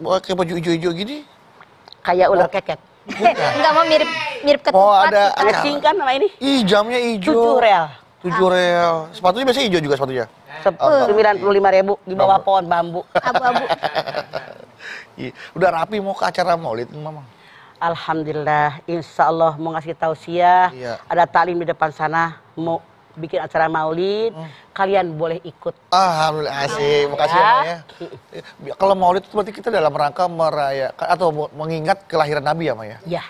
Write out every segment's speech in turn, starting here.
Pakai baju hijau-hijau gini? Kayak ular keket. Enggak mau mirip ketupat. Oh, ada gitu. Matching kan sama ini? Ih, jamnya hijau. 7 real. 7 real. Sepatunya biasanya hijau juga sepatunya? 95.000 di bawah pohon bambu. Abu-abu. Iya. Udah rapi mau ke acara maulid, Mama? Alhamdulillah, insya Allah mau ngasih tausiah. Iya. Ada taklim di depan sana, mau bikin acara maulid. Kalian boleh ikut. Alhamdulillah, asik. Makasih ya, Ma, ya. Kalau maulid itu berarti kita dalam rangka merayakan atau mengingat kelahiran Nabi ya, Ma, ya? Ya.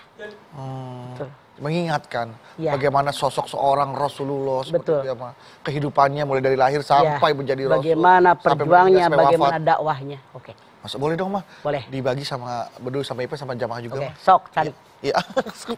Mengingatkan Ya. bagaimana sosok seorang Rasulullah seperti Betul. itu ya, Ma. Kehidupannya mulai dari lahir sampai menjadi Rasul. Bagaimana sampai perjuangnya, sampai bagaimana wafat. dakwahnya. Oke. Masuk boleh dong, Ma? Boleh. Dibagi sama berdua sama Ipa sama jamaah juga, Oke, Ma. sok cari. Iya.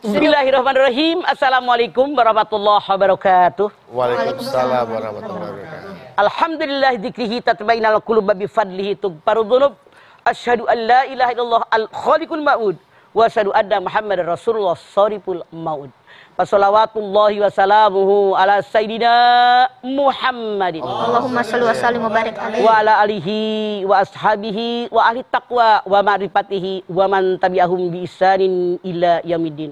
Bismillahirrahmanirrahim. Assalamualaikum warahmatullahi wabarakatuh. Waalaikumsalam warahmatullahi wabarakatuh. Alhamdulillah dzikrihi tatma'innul qulub bi fadlihi tughfaru dzunub. Asyhadu an la ilaha illallah al-khaliqul ma'bud wa asyhadu anna Muhammadar Rasulullah shariful maud. Wassalawatullahi wassalamuhu ala sayyidina Muhammadin. Allahumma sholli wa sallim wa barik alaihi. Wa ala alihi wa ashabihi wa ahli taqwa wa ma'rifatihi wa man tabi'ahum bi ihsanin ila yaumiddin.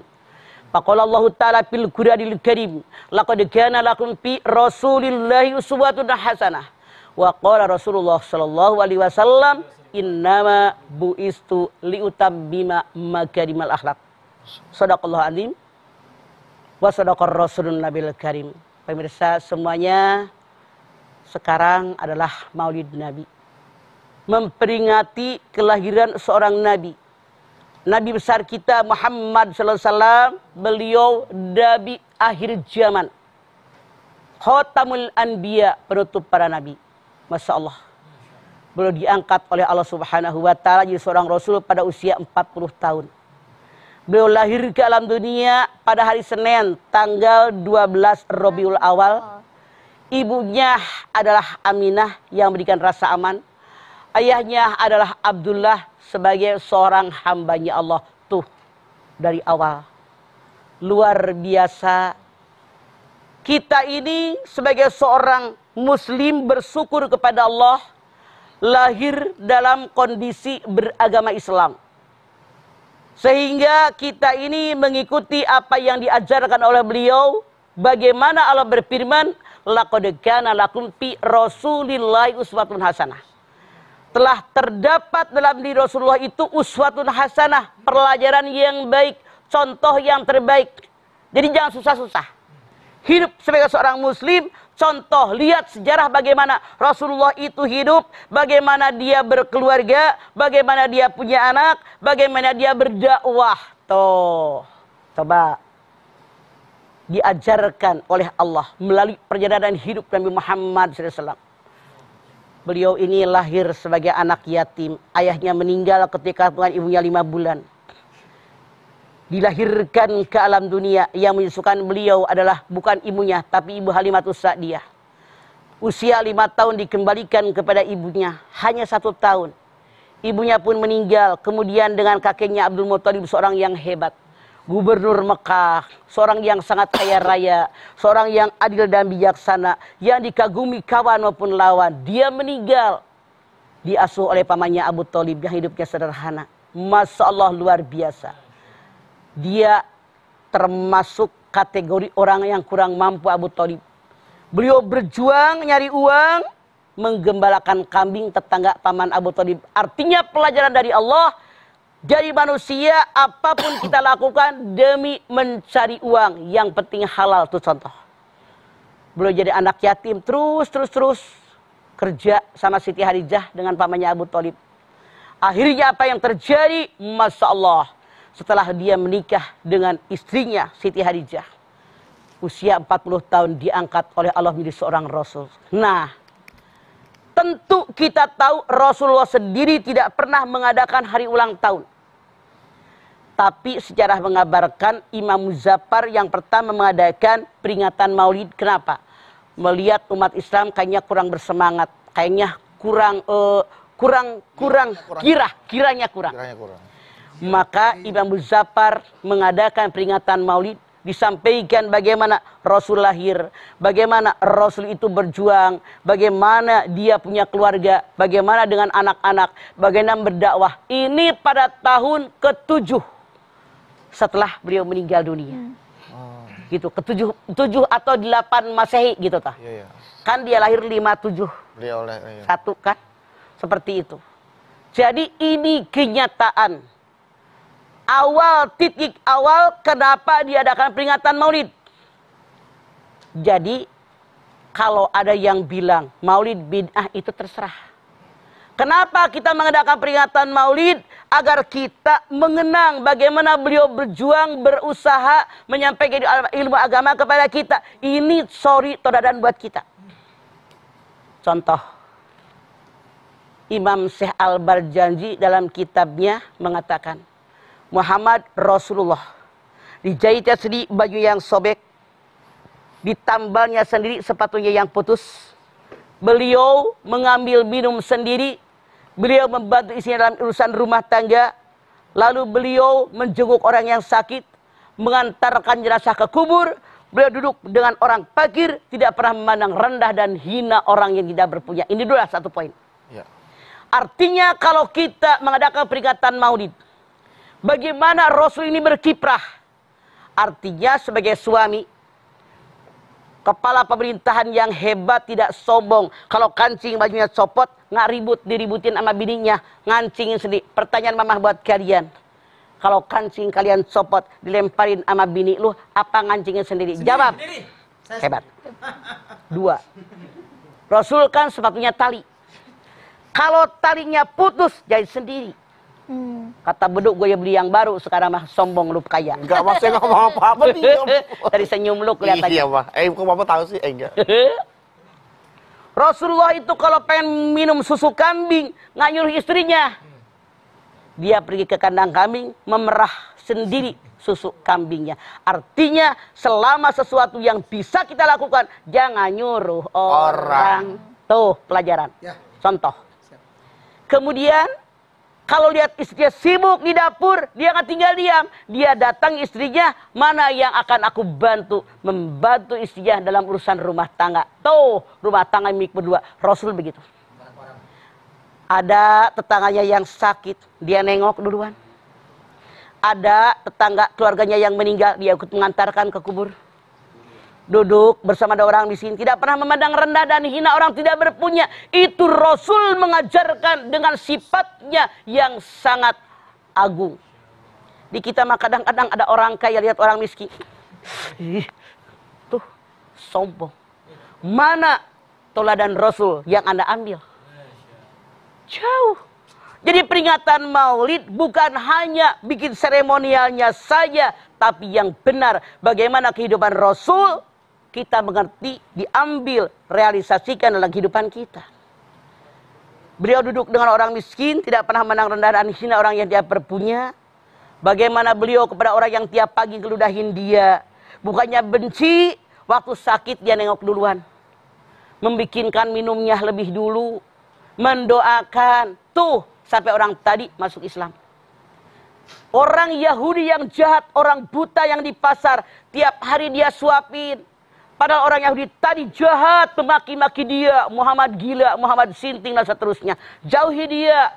Faqala Allah Ta'ala fil Qur'anil Karim, laqad kana lakum fi Rasulillahi uswatun hasanah. Wa qala Rasulullah sallallahu alaihi wasallam, innama bu'istu liutammima makarimal akhlaq. Shadaqallahu azim. Wa sadaqar Rasulun Nabil Karim. Pemirsa semuanya, sekarang adalah Maulid Nabi. Memperingati kelahiran seorang Nabi. Nabi besar kita Muhammad sallallahu alaihi wasallam, beliau Nabi akhir zaman. Khatamul Anbiya, penutup para nabi. Masya Allah. Beliau diangkat oleh Allah Subhanahu wa taala jadi seorang rasul pada usia 40 tahun. Beliau lahir ke alam dunia pada hari Senin tanggal 12 Rabiul Awal. Ibunya adalah Aminah yang memberikan rasa aman. Ayahnya adalah Abdullah sebagai seorang hambanya Allah. Tuh dari awal. Luar biasa. Kita ini sebagai seorang muslim bersyukur kepada Allah. Lahir dalam kondisi beragama Islam. Sehingga kita ini mengikuti apa yang diajarkan oleh beliau. Bagaimana Allah berfirman, laqad kana lakum fi Rasulillahi uswatun hasanah. Telah terdapat dalam diri Rasulullah itu uswatun hasanah, pelajaran yang baik, contoh yang terbaik. Jadi jangan susah-susah. Hidup sebagai seorang muslim, contoh, lihat sejarah bagaimana Rasulullah itu hidup, bagaimana dia berkeluarga, bagaimana dia punya anak, bagaimana dia berdakwah. Tuh, coba diajarkan oleh Allah melalui perjalanan hidup Nabi Muhammad SAW. Beliau ini lahir sebagai anak yatim. Ayahnya meninggal ketika ibunya 5 bulan. Dilahirkan ke alam dunia, yang menyusukan beliau adalah bukan ibunya, tapi ibu Halimatus Sa'diyah. Usia 5 tahun dikembalikan kepada ibunya, hanya 1 tahun. Ibunya pun meninggal, kemudian dengan kakeknya Abdul Muthalib, seorang yang hebat. Gubernur Mekah, seorang yang sangat kaya raya, seorang yang adil dan bijaksana, yang dikagumi kawan maupun lawan. Dia meninggal, diasuh oleh pamannya Abu Thalib yang hidupnya sederhana. Masya Allah, luar biasa. Dia termasuk kategori orang yang kurang mampu Abu Thalib. Beliau berjuang nyari uang, menggembalakan kambing tetangga paman Abu Thalib. Artinya pelajaran dari Allah, jadi manusia apapun kita lakukan demi mencari uang, yang penting halal, itu contoh. Beliau jadi anak yatim terus kerja sama Siti Hadijah dengan pamannya Abu Thalib. Akhirnya apa yang terjadi? Masya Allah. Setelah dia menikah dengan istrinya Siti Hadijah, usia 40 tahun diangkat oleh Allah menjadi seorang Rasul. Nah, tentu kita tahu Rasulullah sendiri tidak pernah mengadakan hari ulang tahun. Tapi sejarah mengabarkan Imam Muzaffar yang pertama mengadakan peringatan Maulid. Kenapa? Melihat umat Islam kayaknya kurang bersemangat, kayaknya kiranya kurang. Maka Imam Muzaffar mengadakan peringatan Maulid disampaikan bagaimana Rasul lahir, bagaimana Rasul itu berjuang, bagaimana dia punya keluarga, bagaimana dengan anak-anak, bagaimana berdakwah. Ini pada tahun ke-7 setelah beliau meninggal dunia. Gitu, ke-7 atau 8 Masehi gitu tah. Iya, iya. Kan dia lahir 57. Beliau oleh iya. Satu kan? Seperti itu. Jadi ini kenyataan. Titik awal kenapa diadakan peringatan Maulid. Jadi kalau ada yang bilang Maulid bid'ah itu terserah. Kenapa kita mengadakan peringatan Maulid? Agar kita mengenang bagaimana beliau berjuang, berusaha menyampaikan ilmu agama kepada kita. Ini toladan buat kita. Contoh, Imam Syekh Al-Barjanji dalam kitabnya mengatakan, Muhammad Rasulullah dijahitnya sendiri baju yang sobek, ditambalnya sendiri sepatunya yang putus, beliau mengambil minum sendiri, beliau membantu istrinya dalam urusan rumah tangga, lalu beliau menjenguk orang yang sakit, mengantarkan jenazah ke kubur, beliau duduk dengan orang fakir, tidak pernah memandang rendah dan hina orang yang tidak berpunya. Ini dulu satu poin. Ya. Artinya kalau kita mengadakan peringatan Maulid, bagaimana Rasul ini berkiprah? Artinya sebagai suami, kepala pemerintahan yang hebat, tidak sombong. Kalau kancing bajunya copot, nggak diributin sama bininya, ngancingin sendiri. Pertanyaan mamah buat kalian. Kalau kancing kalian copot, dilemparin sama bini lu, apa ngancingin sendiri? Jawab. Hebat. 2. Rasul kan sepatunya tali. Kalau talinya putus, jahit sendiri. Kata beduk, gue beli yang baru, sekarang mah sombong lu kaya. Enggak, Mas, saya nggak ngomong apa-apa nih. Dari senyum lu kelihatannya. Iya, Pak. Kok Bapak tahu sih? Enggak. Rasulullah itu kalau pengen minum susu kambing, nggak nyuruh istrinya. Dia pergi ke kandang kambing, memerah sendiri susu kambingnya. Artinya selama sesuatu yang bisa kita lakukan, jangan nyuruh orang. Tuh pelajaran. Ya. Contoh. Kemudian kalau lihat istrinya sibuk di dapur, dia nggak tinggal diam. Dia datang istrinya, mana yang akan aku bantu? Membantu istrinya dalam urusan rumah tangga. Tuh, rumah tangga milik berdua. Rasul begitu. Ada tetangganya yang sakit, dia nengok duluan. Ada tetangga keluarganya yang meninggal, dia ikut mengantarkan ke kubur. Duduk bersama ada orang miskin, tidak pernah memandang rendah dan hina orang tidak berpunya. Itu Rasul mengajarkan dengan sifatnya yang sangat agung. Di kita mah kadang-kadang ada orang kaya lihat orang miskin, tuh sombong. Mana toladan Rasul yang Anda ambil? Jauh. Jadi peringatan Maulid bukan hanya bikin seremonialnya saja, tapi yang benar bagaimana kehidupan Rasul kita mengerti, diambil, realisasikan dalam kehidupan kita. Beliau duduk dengan orang miskin, tidak pernah menang rendah dan hina orang yang dia berpunya. Bagaimana beliau kepada orang yang tiap pagi ngeludahin dia. Bukannya benci, waktu sakit dia nengok duluan. Membikinkan minumnya lebih dulu. Mendoakan. Tuh, sampai orang tadi masuk Islam. Orang Yahudi yang jahat, orang buta yang di pasar, tiap hari dia suapin. Padahal orang Yahudi tadi jahat, memaki-maki dia, Muhammad gila, Muhammad sinting dan seterusnya. Jauhi dia.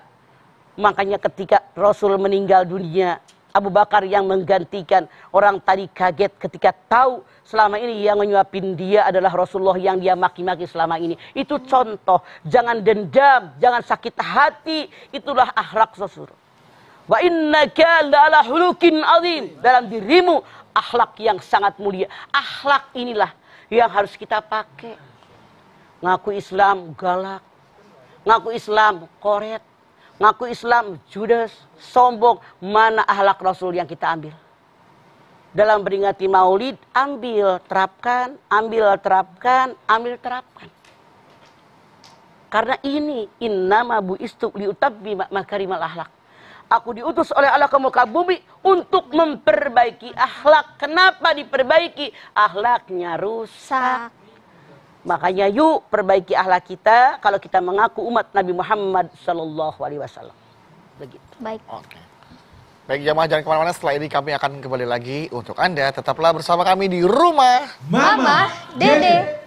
Makanya ketika Rasul meninggal dunia, Abu Bakar yang menggantikan. Orang tadi kaget ketika tahu selama ini yang menyuapin dia adalah Rasulullah yang dia maki-maki selama ini. Itu contoh. Jangan dendam, jangan sakit hati. Itulah akhlak Rasul. Wa innaka la'ala hulukin azim. Dalam dirimu akhlak yang sangat mulia. Akhlak inilah yang harus kita pakai. Ngaku Islam galak, ngaku Islam koret, ngaku Islam judes, sombong. Mana akhlak Rasul yang kita ambil? Dalam beringati Maulid, ambil, terapkan, ambil, terapkan, ambil, terapkan. Karena ini innama bu'istu liutabbi makarimal akhlak. Aku diutus oleh Allah ke muka bumi untuk memperbaiki akhlak. Kenapa diperbaiki? Akhlaknya rusak. Makanya yuk perbaiki akhlak kita kalau kita mengaku umat Nabi Muhammad SAW. Begitu. Baik. Oke. Baik jamaah jangan kemana-mana, setelah ini kami akan kembali lagi untuk Anda. Tetaplah bersama kami di rumah Mama, Dede.